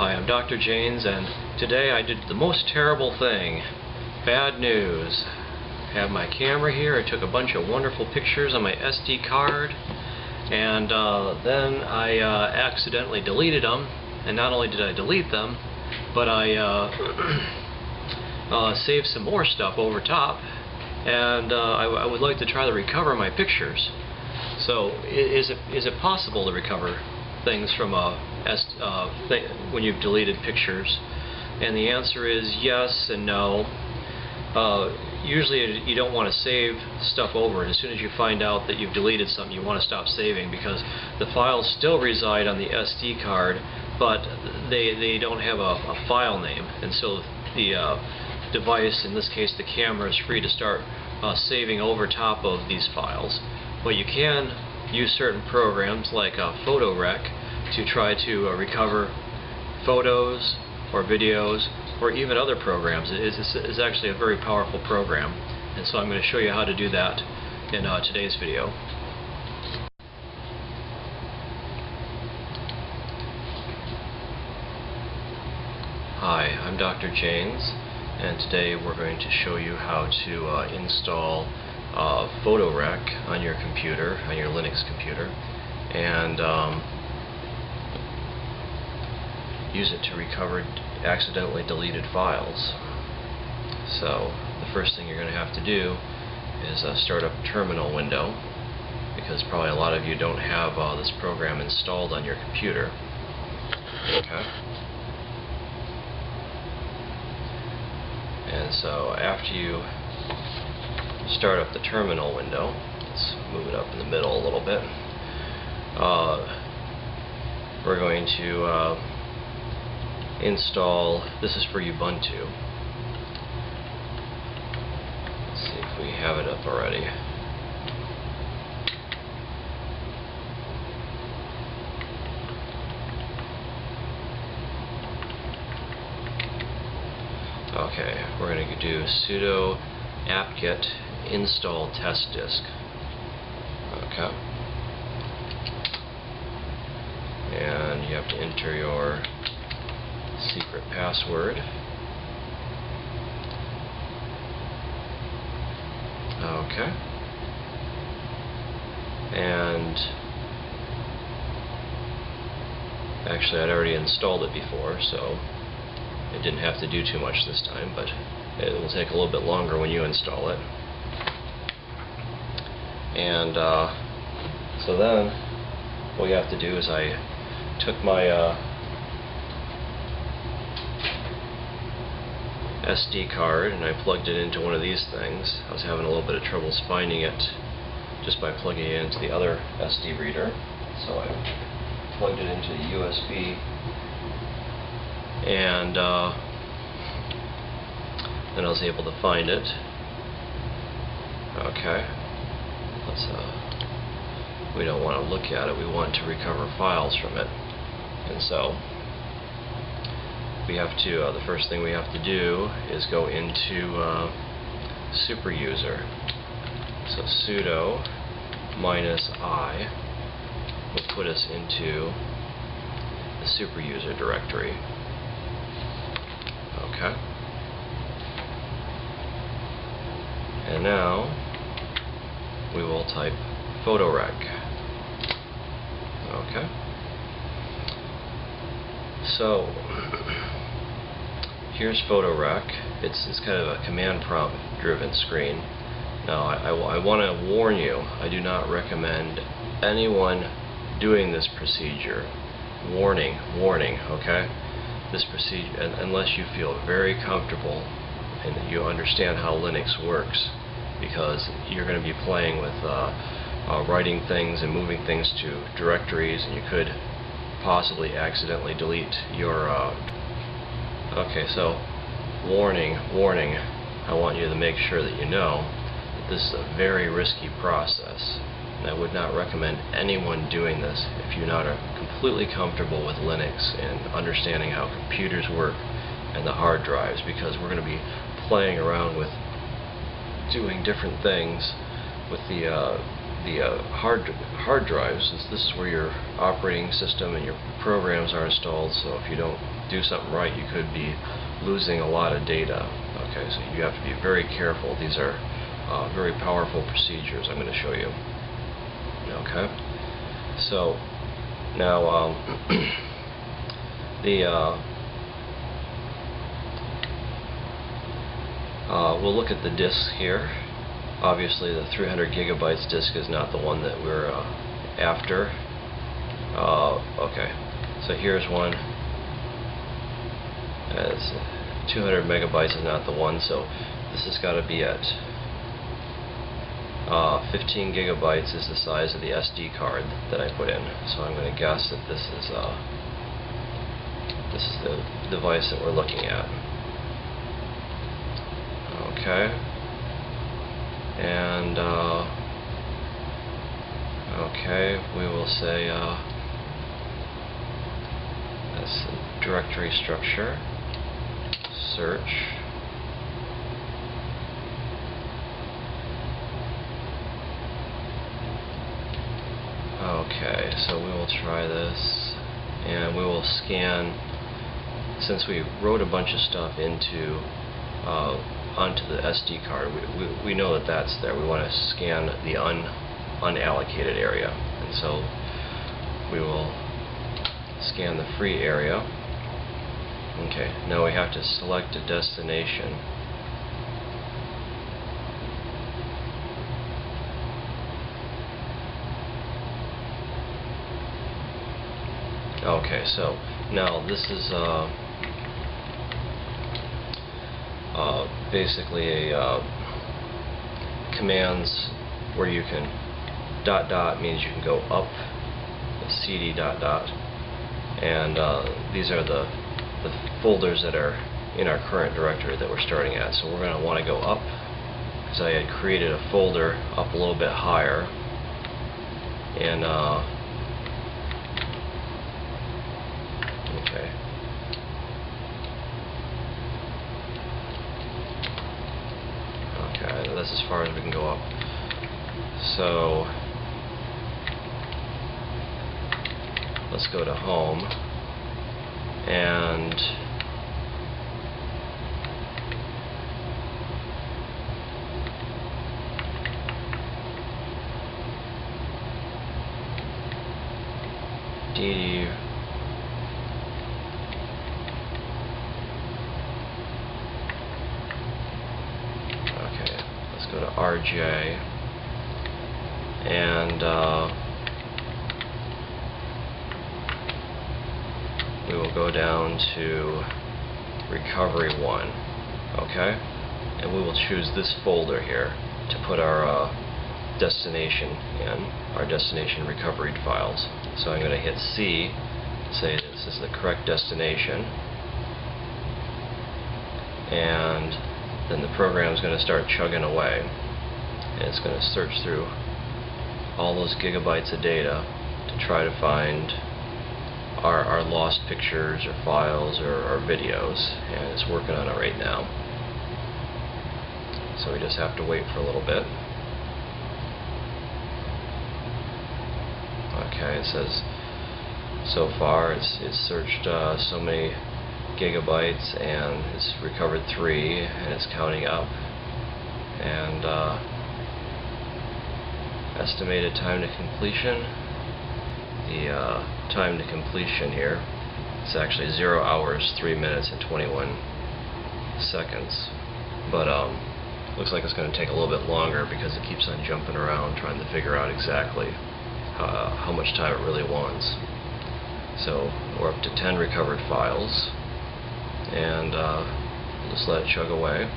Hi, I'm Dr. Janes, and today I did the most terrible thing. Bad news. I have my camera here. I took a bunch of wonderful pictures on my SD card, and then I accidentally deleted them. And not only did I delete them, but I saved some more stuff over top, and I would like to try to recover my pictures. So is it possible to recover things from when you've deleted pictures? And the answer is yes and no. Usually you don't want to save stuff over, and as soon as you find out that you've deleted something, you want to stop saving, because the files still reside on the SD card, but they don't have a file name, and so the device, in this case the camera, is free to start saving over top of these files. But you can use certain programs like PhotoRec to try to recover photos or videos or even other programs. It's actually a very powerful program, and so I'm going to show you how to do that in today's video. Hi, I'm Dr. Janes, and today we're going to show you how to install PhotoRec on your computer, on your Linux computer, and use it to recover accidentally deleted files. So the first thing you're going to have to do is start up a terminal window, because probably a lot of you don't have this program installed on your computer. Okay. And so after you start up the terminal window, let's move it up in the middle a little bit, we're going to install, this is for Ubuntu. Let's see if we have it up already. Okay, we're going to do sudo apt-get install test disk. Okay. And you have to enter your secret password. Okay. And actually I'd already installed it before, so it didn't have to do too much this time, but it will take a little bit longer when you install it. And so then what you have to do is I took my SD card and I plugged it into one of these things. I was having a little bit of trouble finding it just by plugging it into the other SD reader, so I plugged it into the USB, and then I was able to find it. Okay, we don't want to look at it, we want to recover files from it. And so we have to, the first thing we have to do is go into super user. So sudo -i will put us into the super user directory. Okay. And now we will type PhotoRec. Okay. So here's PhotoRec. It's kind of a command prompt driven screen. Now I want to warn you, I do not recommend anyone doing this procedure. Warning, okay? This procedure, unless you feel very comfortable and that you understand how Linux works, because you're going to be playing with writing things and moving things to directories, and you could possibly accidentally delete your okay, so warning, I want you to make sure that you know that this is a very risky process, and I would not recommend anyone doing this if you're not completely comfortable with Linux and understanding how computers work and the hard drives, because we're going to be playing around with doing different things with the hard drives. This is where your operating system and your programs are installed, so if you don't do something right, you could be losing a lot of data. Okay, so you have to be very careful. These are very powerful procedures I'm going to show you. Okay, so now we'll look at the disk here. Obviously the 300 gigabytes disk is not the one that we're after. Okay, so here's one. It's 200 megabytes is not the one, so this has got to be at 15 gigabytes is the size of the SD card that I put in. So I'm going to guess that this is the device that we're looking at. Okay, and okay, we will say that's the directory structure. Search. Okay, so we will try this, and we will scan. Since we wrote a bunch of stuff into onto the SD card, we know that that's there. We want to scan the unallocated area, and so we will scan the free area. Okay, now we have to select a destination. Okay, so now this is basically a commands where you can dot means you can go up, cd dot, and these are the folders that are in our current directory that we're starting at. So we're going to want to go up, because I had created a folder up a little bit higher, and okay. Okay, that's as far as we can go up. So let's go to home, and DD go to RJ, and we will go down to recovery 1, okay, and we will choose this folder here to put our destination in, our destination recovery files. So I'm going to hit C, say this is the correct destination, and then the program is going to start chugging away, and it's going to search through all those gigabytes of data to try to find our lost pictures or files or videos, and it's working on it right now. So we just have to wait for a little bit. Okay, it says so far it's searched so many gigabytes, and it's recovered 3, and it's counting up, and estimated time to completion. The time to completion here, it's actually 0 hours 3 minutes and 21 seconds, but looks like it's going to take a little bit longer because it keeps on jumping around trying to figure out exactly how much time it really wants. So we're up to 10 recovered files, and just let it chug away.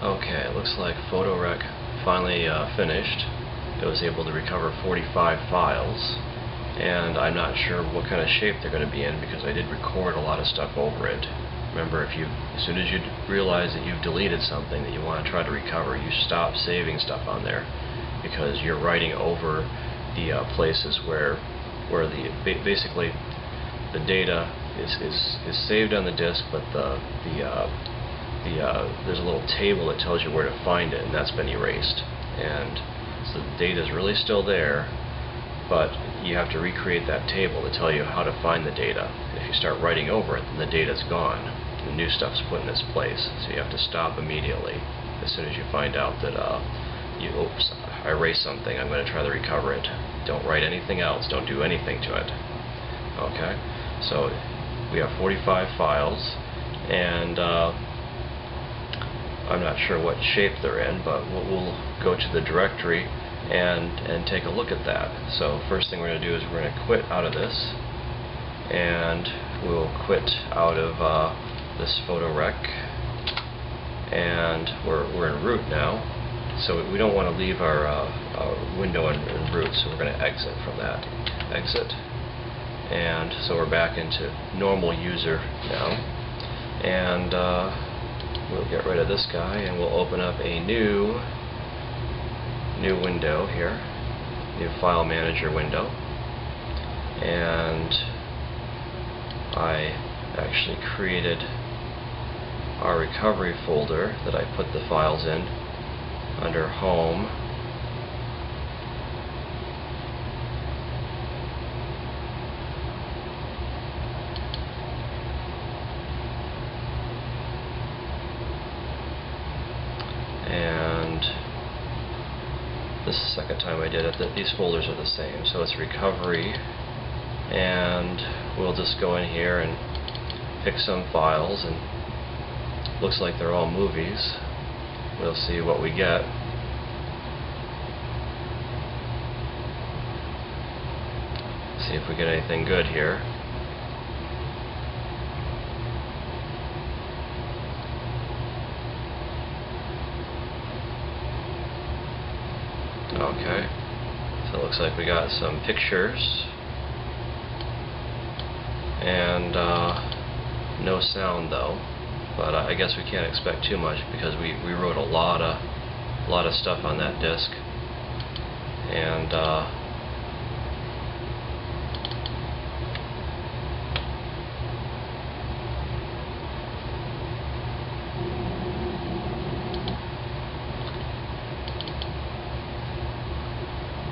Okay, it looks like PhotoRec finally finished. It was able to recover 45 files, and I'm not sure what kind of shape they're going to be in because I did record a lot of stuff over it. Remember, as soon as you realize that you've deleted something that you want to try to recover, you stop saving stuff on there, because you're writing over the places where basically the data is saved on the disk, but the there's a little table that tells you where to find it, and that's been erased. And so the data is really still there, but you have to recreate that table to tell you how to find the data. If you start writing over it, then the data's gone. The new stuff's put in its place. So you have to stop immediately as soon as you find out that oops, I erased something, I'm going to try to recover it. Don't write anything else. Don't do anything to it. Okay? So we have 45 files, and I'm not sure what shape they're in, but we'll go to the directory and take a look at that. So first thing we're going to do is we're going to quit out of this, and we'll quit out of this PhotoRec, and we're in root now, so we don't want to leave our window in root, so we're going to exit from that. Exit, and so we're back into normal user now, and we'll get rid of this guy, and we'll open up a new window here, new file manager window, and I actually created our recovery folder that I put the files in under home, and this is the second time I did it, that these folders are the same, so it's recovery, and we'll just go in here and pick some files, and looks like they're all movies. We'll see what we get. See if we get anything good here. Okay, so it looks like we got some pictures, and no sound though, but I guess we can't expect too much because we wrote a lot of stuff on that disk, and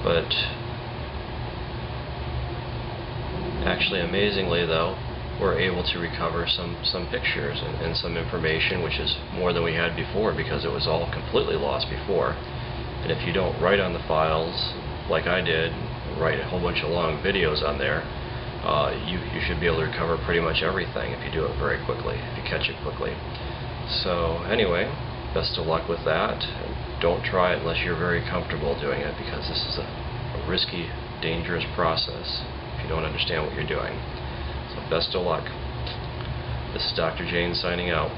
but actually, amazingly though, we're able to recover some pictures and some information, which is more than we had before, because it was all completely lost before. And if you don't write on the files like I did, write a whole bunch of long videos on there, you should be able to recover pretty much everything if you do it very quickly, if you catch it quickly. So anyway, best of luck with that. Don't try it unless you're very comfortable doing it, because this is a risky, dangerous process if you don't understand what you're doing. So best of luck. This is Dr. Jane signing out.